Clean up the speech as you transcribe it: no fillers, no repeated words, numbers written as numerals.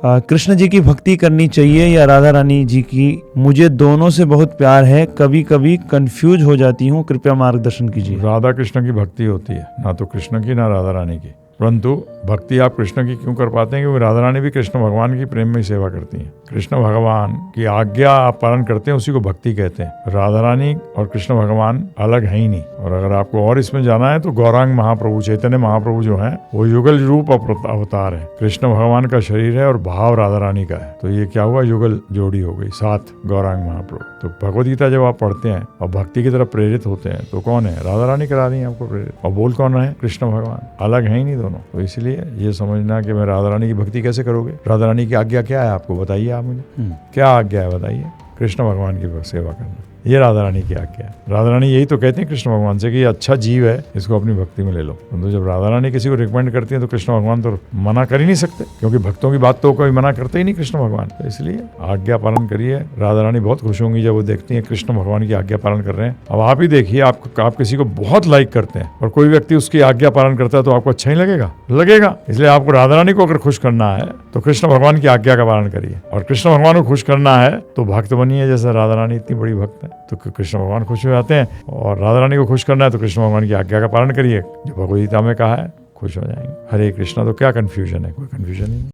कृष्ण जी की भक्ति करनी चाहिए या राधा रानी जी की? मुझे दोनों से बहुत प्यार है, कभी कभी कंफ्यूज हो जाती हूँ, कृपया मार्गदर्शन कीजिए। राधा कृष्ण की भक्ति होती है, ना तो कृष्ण की ना राधा रानी की। परंतु भक्ति आप कृष्ण की क्यों कर पाते हैं? क्योंकि राधा रानी भी कृष्ण भगवान की प्रेम में सेवा करती हैं। कृष्ण भगवान की आज्ञा आप पालन करते हैं, उसी को भक्ति कहते हैं। राधा रानी और कृष्ण भगवान अलग है ही नहीं। और अगर आपको और इसमें जाना है तो गौरांग महाप्रभु, चैतन्य महाप्रभु जो है वो युगल रूप अवतार है। कृष्ण भगवान का शरीर है और भाव राधा रानी का है। तो ये क्या हुआ? युगल जोड़ी हो गई, साथ गौरांग महाप्रभु। तो भगवद गीता जब आप पढ़ते हैं और भक्ति की तरफ प्रेरित होते हैं तो कौन है? राधा रानी करा रही है आपको प्रेरित। और बोल कौन है? कृष्ण भगवान। अलग है ही नहीं दोनों। तो इसलिए ये समझना कि मैं राधा रानी की भक्ति कैसे करोगे? राधा रानी की आज्ञा क्या है आपको? बताइए आप मुझे, क्या आज्ञा है बताइए? कृष्ण भगवान की सेवा करना, ये राधा रानी की आज्ञा है। राधा रानी यही तो कहते हैं कृष्ण भगवान से कि ये अच्छा जीव है, इसको अपनी भक्ति में ले लो। तो जब राधा रानी किसी को रिकमेंड करती है तो कृष्ण भगवान तो मना कर ही नहीं सकते, क्योंकि भक्तों की बात तो कोई मना करते ही नहीं कृष्ण भगवान। तो इसलिए आज्ञा पालन करिए। राधा रानी बहुत खुश होंगी जब वो देखती है कृष्ण भगवान की आज्ञा पालन कर रहे हैं। अब आप ही देखिए, आप किसी को बहुत लाइक करते हैं और कोई व्यक्ति उसकी आज्ञा पालन करता है तो आपको अच्छा ही लगेगा। इसलिए आपको राधा रानी को अगर खुश करना है तो कृष्ण भगवान की आज्ञा का पालन करिए, और कृष्ण भगवान को खुश करना है तो भक्त बनिए। जैसे राधा रानी इतनी बड़ी भक्त है तो कृष्ण भगवान खुश हो जाते हैं, और राधा रानी को खुश करना है तो कृष्ण भगवान की आज्ञा का पालन करिए, जो भगवद गीता में कहा है, खुश हो जाएंगे। हरे कृष्णा। तो क्या कंफ्यूजन है? कोई कंफ्यूजन नहीं।